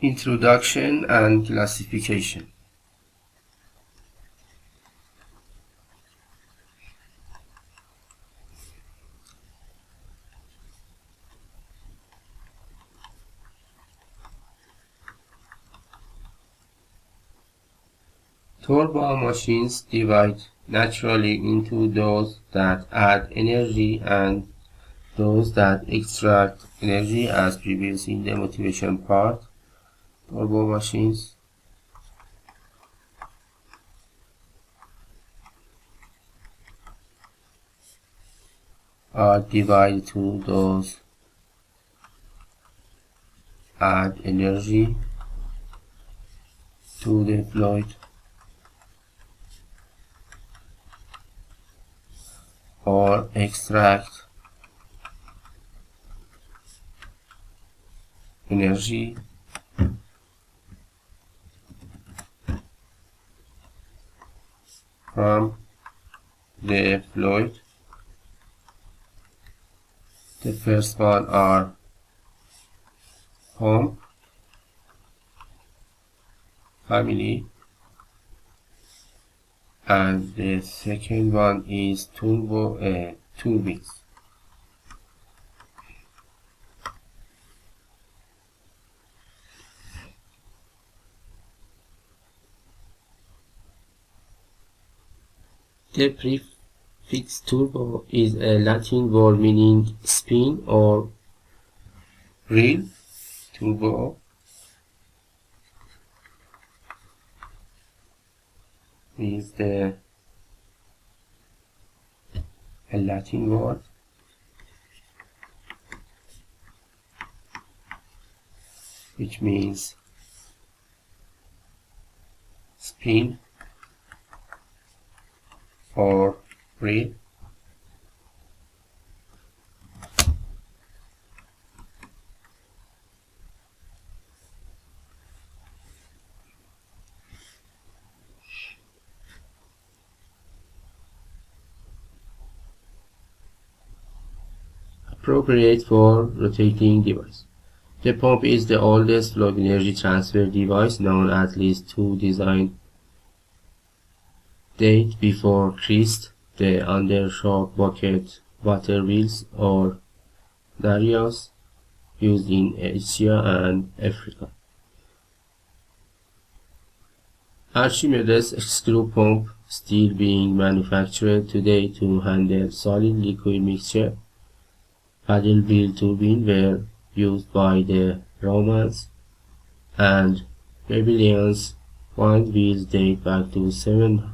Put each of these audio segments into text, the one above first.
Introduction and classification. Turbo machines divide naturally into those that add energy and those that extract energy, as previously in the motivation part. Turbo machines are divided to those add energy to the fluid or extract energy from the fluid. The first one are pump family, and the second one is turbines. The prefix turbo is a Latin word meaning spin or reel. Turbo is a Latin word which means spin or reel. Appropriate for rotating device. The pump is the oldest fluid energy transfer device known, at least two design date before Christ. The undershock bucket water wheels or darios used in Asia and Africa. Archimedes screw pump still being manufactured today to handle solid liquid mixture. Paddle wheel turbine were used by the Romans and Babylonians. Wind wheels date back to 700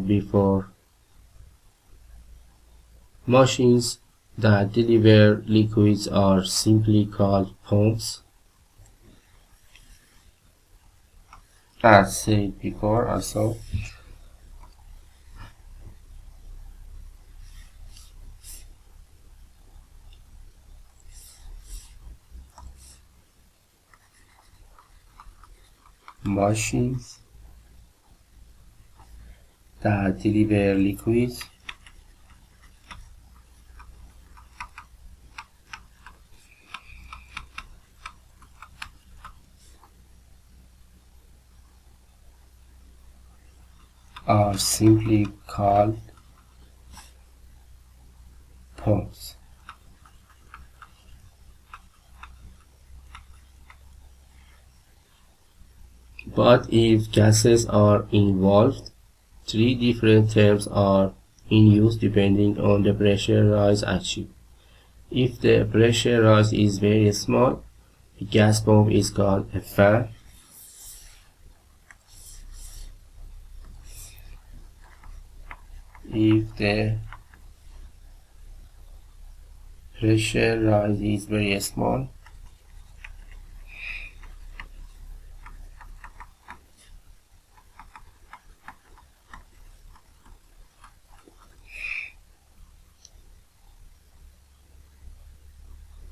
before. Machines that deliver liquids are simply called pumps. As said before also, machines that deliver liquids are simply called pumps. But if gases are involved, three different terms are in use depending on the pressure rise achieved. If the pressure rise is very small, the gas pump is called a fan. If the pressure rise is very small,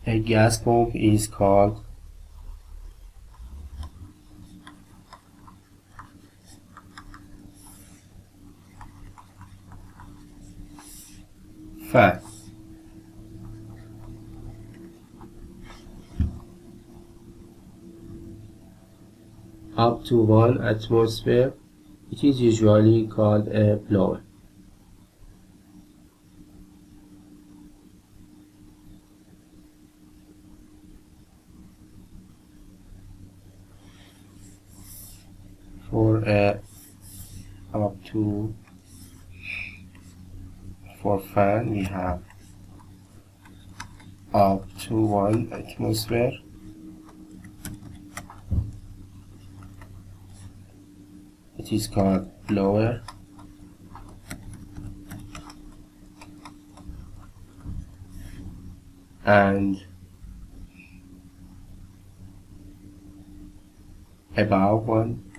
a gas pump is called fan. up to 1 atmosphere, it is usually called a blower. For fan we have up to 1 atmosphere, it is called blower. And above 1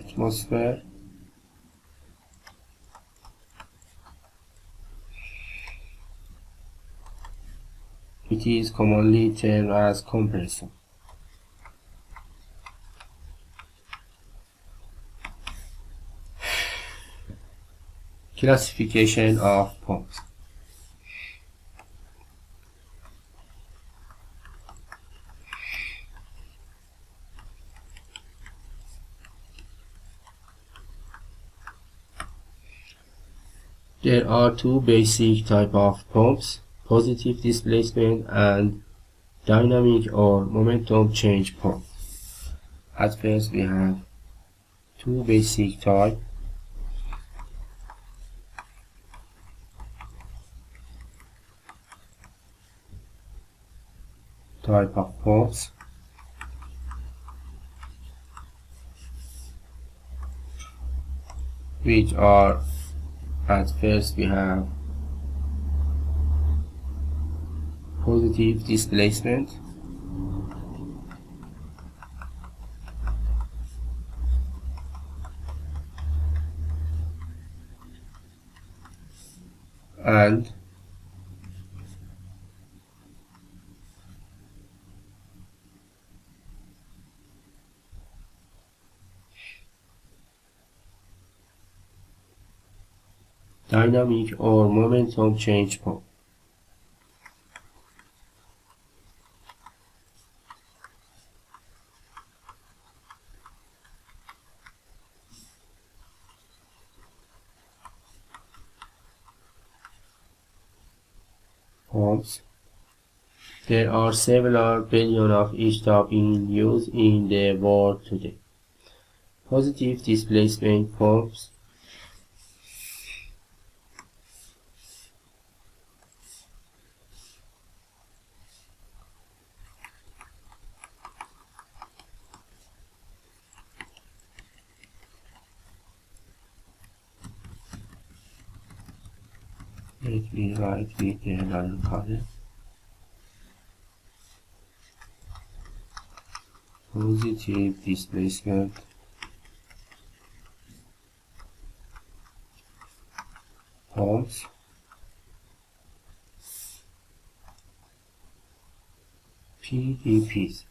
atmosphere, it is commonly termed as compressor. Classification of pumps. There are two basic types of pumps: positive displacement and dynamic or momentum change pump. At first we have two basic type of pumps, which are, at first we have positive displacement, and dynamic or momentum change pump. Pumps. There are several billion of each type in use in the world today. Positive displacement pumps let me write with the line color. Positive displacement pumps PDPs.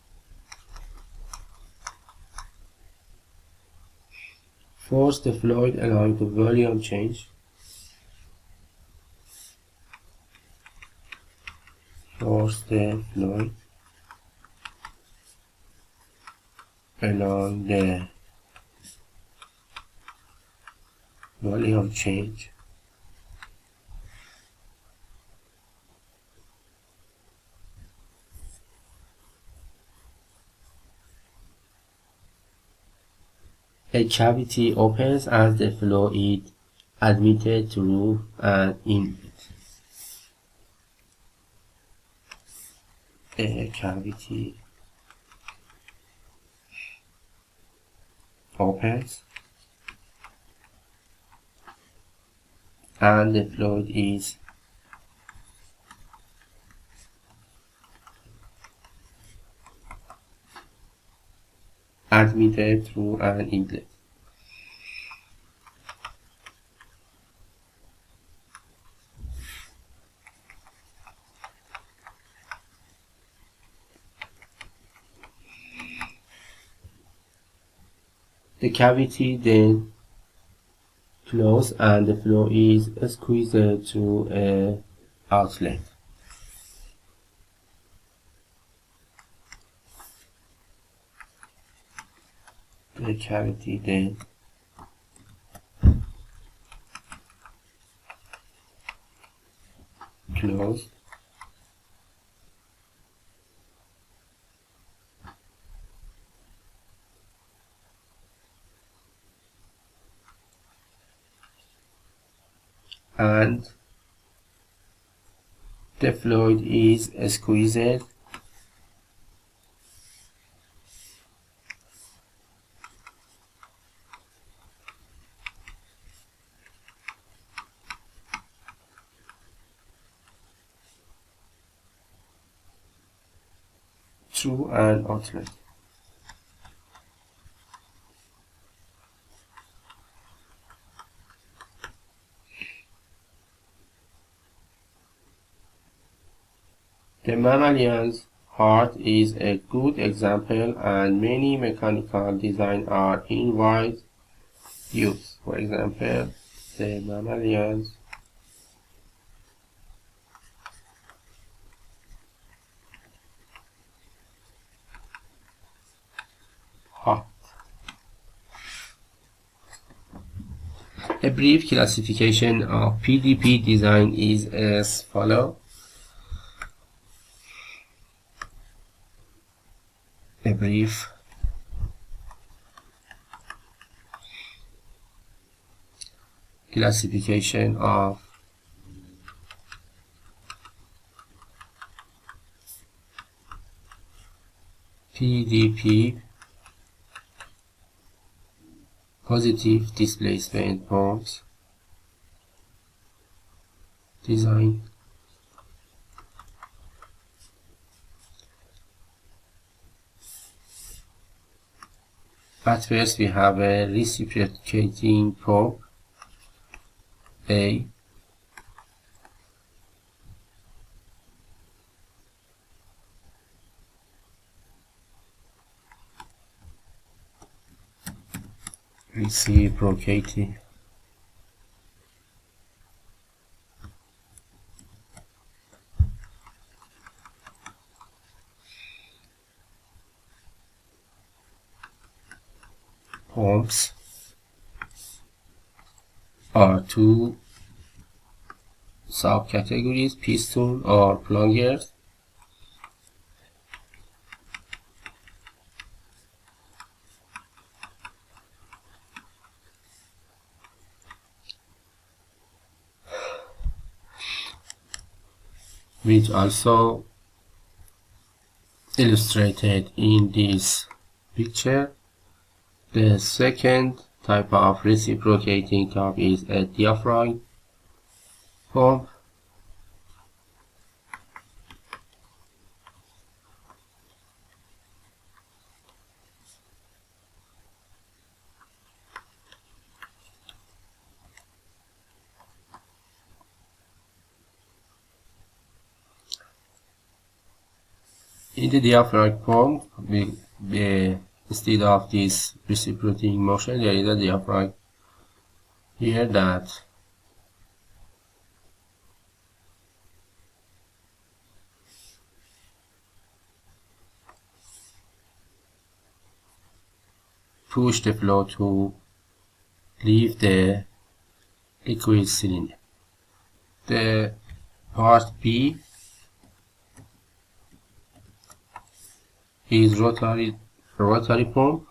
Force the fluid along the volume change. Force the fluid along the volume change. A cavity opens as the flow is admitted through an inlet. A cavity opens and the fluid is admitted through an inlet. The cavity then closes and the flow is squeezed through an outlet. the cavity then closed. And the fluid is squeezed through an outlet. The mammalion's heart is a good example, and many mechanical designs are in wide use. For example, the mammalion's heart. A brief classification of PDP design is as follows. A brief classification of PDP, positive displacement pumps design. At first we have a reciprocating pump A, reciprocating pumps are two subcategories, piston or plungers. Which also illustrated in this picture. The second type of reciprocating tube is a diaphragm pump. In the diaphragm pump, instead of this reciprocating motion, there is a diaphragm here that push the flow to leave the liquid cylinder. The part B is rotary pump.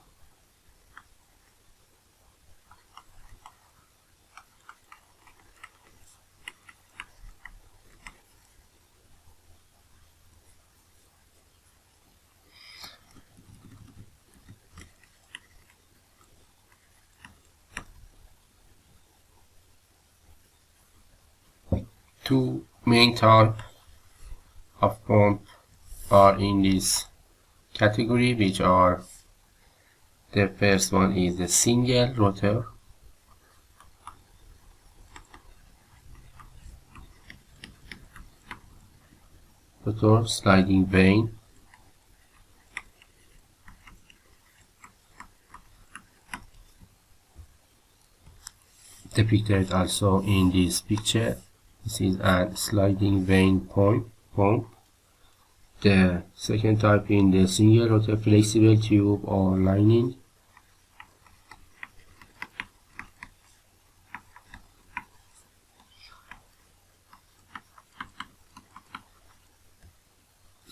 Two main types of pump are in this category, which are: the first one is the single rotor, sliding vane, depicted also in this picture. This is a sliding vane pump. The second type in the single rotor, flexible tube or lining.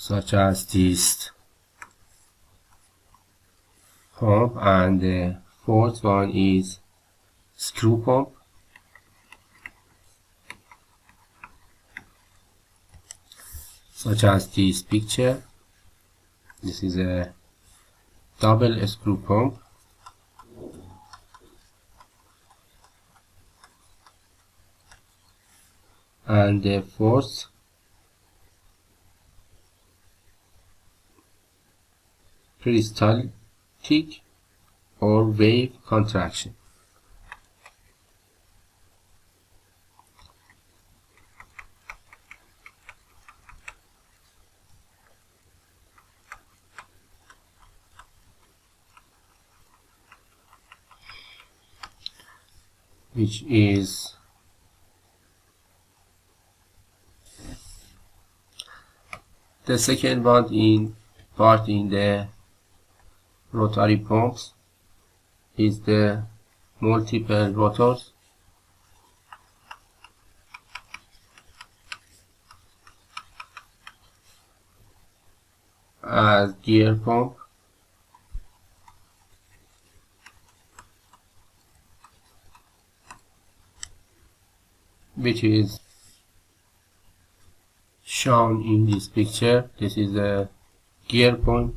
such as this pump, and the fourth one is screw pump, such as this picture. This is a double screw pump, and the fourth peristaltic or wave contraction. Which is the second one in the rotary pumps is the multiple rotors, as gear pump, which is shown in this picture. This is a gear pump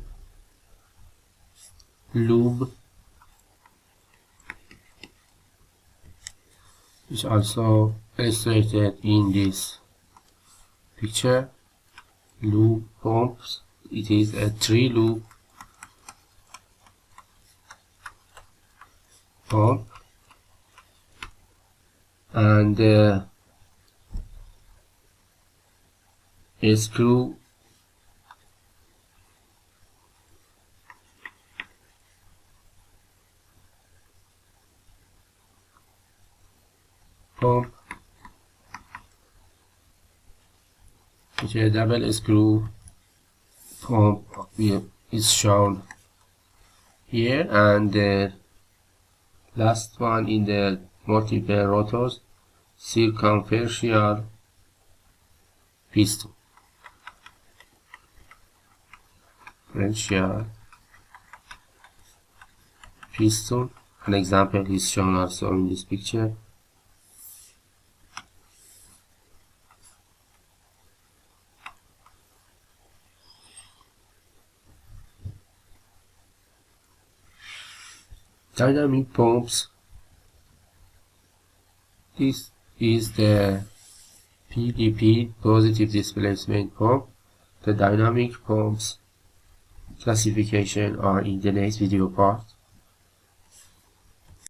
lube, which also illustrated in this picture. Lube pumps, it is a 3-loop pump, and a screw pump, which is a double screw pump is shown here, and the last one in the multiple rotors, circumferential piston. Piston. An example is shown also in this picture. Dynamic pumps. This is the PDP, positive displacement pump. The dynamic pumps classification are in the next video part.